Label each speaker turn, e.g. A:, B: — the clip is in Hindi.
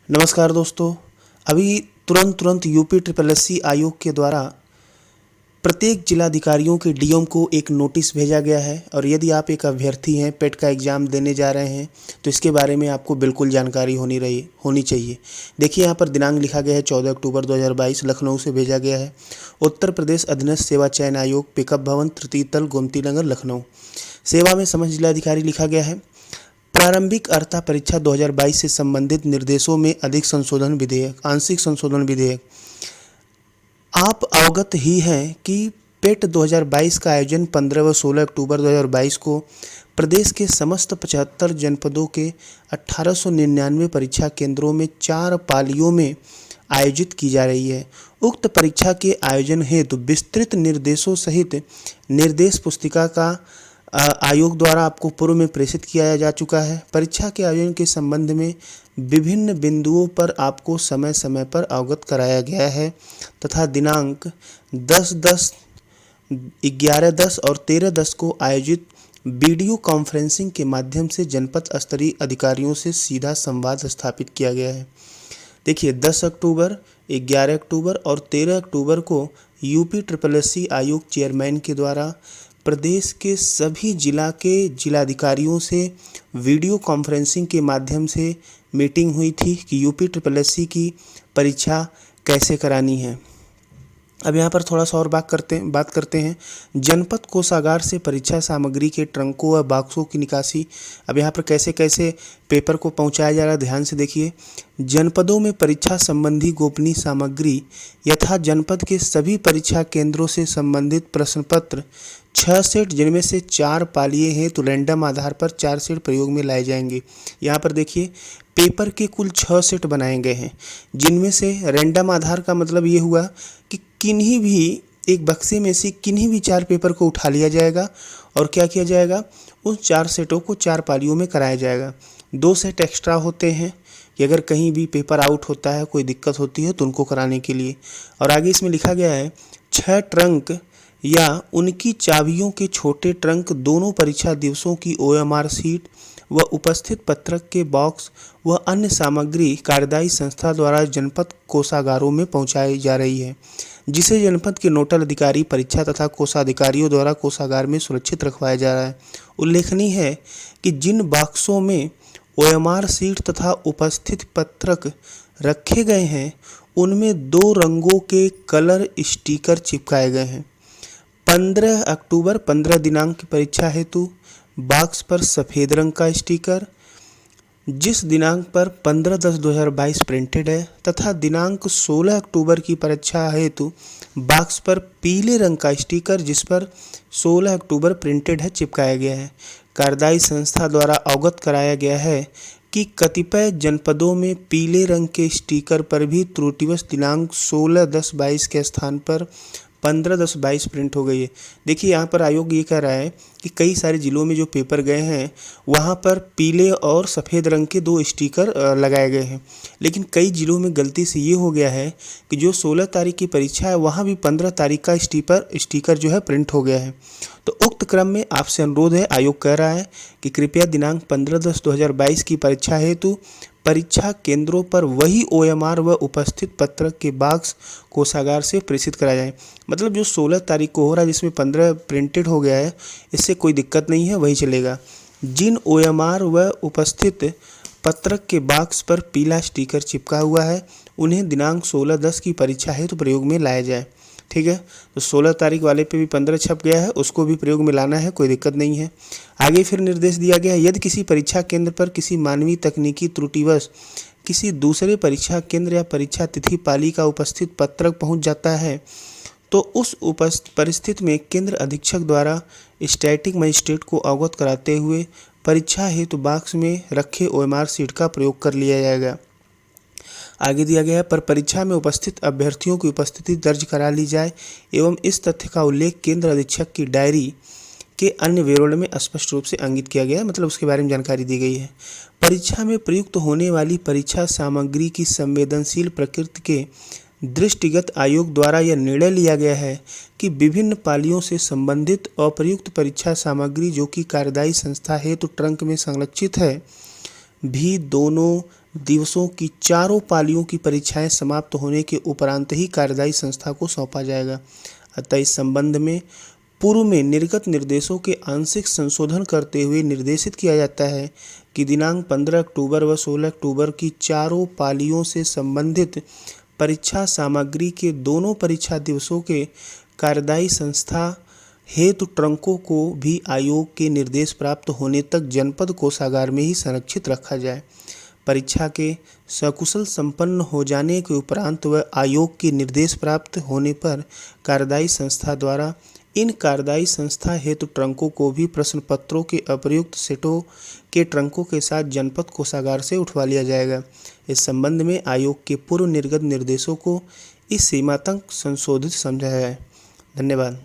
A: नमस्कार दोस्तों। अभी तुरंत यूपी ट्रिपल एससी आयोग के द्वारा प्रत्येक जिलाधिकारियों के डीएम को एक नोटिस भेजा गया है और यदि आप एक अभ्यर्थी हैं, पेट का एग्ज़ाम देने जा रहे हैं तो इसके बारे में आपको बिल्कुल जानकारी होनी चाहिए। देखिए यहाँ पर दिनांक लिखा गया है 14 अक्टूबर 2022, लखनऊ से भेजा गया है। उत्तर प्रदेश अधीनस्थ सेवा चयन आयोग, पिकअप भवन, तृतीय तल, गोमती नगर, लखनऊ। सेवा में समस्त जिलाधिकारी लिखा गया है। प्रारंभिक अर्हता परीक्षा 2022 से संबंधित निर्देशों में अधिक संशोधन विधेयक, आंशिक संशोधन विधेयक। आप अवगत ही हैं कि पेट 2022 का आयोजन 15 व 16 अक्टूबर 2022 को प्रदेश के समस्त 75 जनपदों के 1899 परीक्षा केंद्रों में 4 पालियों में आयोजित की जा रही है। उक्त परीक्षा के आयोजन हेतु विस्तृत निर्देशों सहित निर्देश पुस्तिका का आयोग द्वारा आपको पूर्व में प्रेषित किया जा चुका है। परीक्षा के आयोजन के संबंध में विभिन्न बिंदुओं पर आपको समय समय पर अवगत कराया गया है तथा दिनांक 10/10, 11/10 और 13/10 को आयोजित वीडियो कॉन्फ्रेंसिंग के माध्यम से जनपद स्तरीय अधिकारियों से सीधा संवाद स्थापित किया गया है। देखिए 10 अक्टूबर, 11 अक्टूबर और 13 अक्टूबर को यूपी ट्रिपल एससी आयोग चेयरमैन के द्वारा प्रदेश के सभी जिला के जिलाधिकारियों से वीडियो कॉन्फ्रेंसिंग के माध्यम से मीटिंग हुई थी कि यूपी ट्रिपल एससी की परीक्षा कैसे करानी है। अब यहाँ पर थोड़ा सा और बात करते हैं जनपद कोषागार से परीक्षा सामग्री के ट्रंकों व बॉक्सों की निकासी। अब यहाँ पर कैसे कैसे पेपर को पहुँचाया जा रहा है, ध्यान से देखिए। जनपदों में परीक्षा संबंधी गोपनीय सामग्री यथा जनपद के सभी परीक्षा केंद्रों से संबंधित प्रश्न पत्र 6 सेट, जिनमें से 4 पालिये हैं तो रैंडम आधार पर 4 सेट प्रयोग में लाए जाएंगे। यहाँ पर देखिए पेपर के कुल 6 सेट बनाए गए हैं, जिनमें से रैंडम आधार का मतलब ये हुआ कि किन्हीं भी एक बक्से में से किन्हीं भी 4 पेपर को उठा लिया जाएगा और क्या किया जाएगा, उन 4 सेटों को 4 पालियों में कराया जाएगा। 2 सेट एक्स्ट्रा होते हैं कि अगर कहीं भी पेपर आउट होता है, कोई दिक्कत होती है तो उनको कराने के लिए। और आगे इसमें लिखा गया है 6 ट्रंक या उनकी चाबियों के छोटे ट्रंक दोनों परीक्षा दिवसों की ओएमआर सीट व उपस्थित पत्रक के बॉक्स व अन्य सामग्री कार्यदायी संस्था द्वारा जनपद कोषागारों में पहुंचाई जा रही है, जिसे जनपद के नोडल अधिकारी परीक्षा तथा कोषाधिकारियों द्वारा कोषागार में सुरक्षित रखवाया जा रहा है। उल्लेखनीय है कि जिन बॉक्सों में ओएमआर सीट तथा उपस्थित पत्रक रखे गए हैं उनमें 2 रंगों के कलर स्टिकर चिपकाए गए हैं। 15 अक्टूबर 15 दिनांक की परीक्षा हेतु बॉक्स पर सफ़ेद रंग का स्टिकर, जिस दिनांक पर 15/10/2022 प्रिंटेड है, तथा दिनांक 16 अक्टूबर की परीक्षा हेतु बॉक्स पर पीले रंग का स्टिकर जिस पर 16 अक्टूबर प्रिंटेड है चिपकाया गया है। कार्यदायी संस्था द्वारा अवगत कराया गया है कि कतिपय जनपदों में पीले रंग के स्टिकर पर भी त्रुटिवश दिनांक 16/10/22 के स्थान पर 15/10/22 प्रिंट हो गई है। देखिए यहाँ पर आयोग ये कह रहा है कि कई सारे ज़िलों में जो पेपर गए हैं वहाँ पर पीले और सफ़ेद रंग के 2 स्टिकर लगाए गए हैं, लेकिन कई ज़िलों में गलती से ये हो गया है कि जो 16 तारीख की परीक्षा है वहाँ भी 15 तारीख का स्टिकर जो है प्रिंट हो गया है। तो उक्त क्रम में आपसे अनुरोध है, आयोग कह रहा है कि कृपया दिनांक 15/10/2022 की परीक्षा हेतु परीक्षा केंद्रों पर वही ओएमआर व उपस्थित पत्रक के बॉक्स कोषागार से प्रेषित कराया जाए। मतलब जो 16 तारीख को हो रहा है जिसमें 15 प्रिंटेड हो गया है, इससे कोई दिक्कत नहीं है, वही चलेगा। जिन ओएमआर व उपस्थित पत्रक के बॉक्स पर पीला स्टिकर चिपका हुआ है उन्हें दिनांक 16/10 की परीक्षा हेतु प्रयोग में लाया जाए। ठीक है, तो 16 तारीख वाले पे भी 15 छप गया है, उसको भी प्रयोग में लाना है, कोई दिक्कत नहीं है। आगे फिर निर्देश दिया गया है, यदि किसी परीक्षा केंद्र पर किसी मानवीय तकनीकी त्रुटिवश किसी दूसरे परीक्षा केंद्र या परीक्षा तिथि पाली का उपस्थित पत्रक पहुंच जाता है तो उस परिस्थिति में केंद्र अधीक्षक द्वारा स्टैटिक मजिस्ट्रेट को अवगत कराते हुए परीक्षा हेतु बॉक्स में रखे ओएमआर सीट का प्रयोग कर लिया जाएगा। आगे दिया गया है, पर परीक्षा में उपस्थित अभ्यर्थियों की उपस्थिति दर्ज करा ली जाए एवं इस तथ्य का उल्लेख केंद्र अधीक्षक की डायरी के अन्य विवरण में स्पष्ट रूप से अंकित किया गया है, मतलब उसके बारे में जानकारी दी गई है। परीक्षा में प्रयुक्त होने वाली परीक्षा सामग्री की संवेदनशील प्रकृति के दृष्टिगत आयोग द्वारा यह निर्णय लिया गया है कि विभिन्न पालियों से संबंधित अप्रयुक्त परीक्षा सामग्री जो कि कार्यदायी संस्था हेतु ट्रंक में संरक्षित है भी दोनों दिवसों की चारों पालियों की परीक्षाएं समाप्त होने के उपरांत ही कार्यदायी संस्था को सौंपा जाएगा। अतः इस संबंध में पूर्व में निर्गत निर्देशों के आंशिक संशोधन करते हुए निर्देशित किया जाता है कि दिनांक 15 अक्टूबर व 16 अक्टूबर की चारों पालियों से संबंधित परीक्षा सामग्री के दोनों परीक्षा दिवसों के कार्यदायी संस्था हेतु ट्रंकों को भी आयोग के निर्देश प्राप्त होने तक जनपद कोषागार में ही संरक्षित रखा जाए। परीक्षा के सकुशल संपन्न हो जाने के उपरांत व आयोग के निर्देश प्राप्त होने पर कार्यदायी संस्था द्वारा इन कार्यदायी संस्था हेतु ट्रंकों को भी प्रश्न पत्रों के अप्रयुक्त सेटों के ट्रंकों के साथ जनपद कोषागार से उठवा लिया जाएगा। इस संबंध में आयोग के पूर्व निर्गत निर्देशों को इस सीमा तक संशोधित समझा है। धन्यवाद।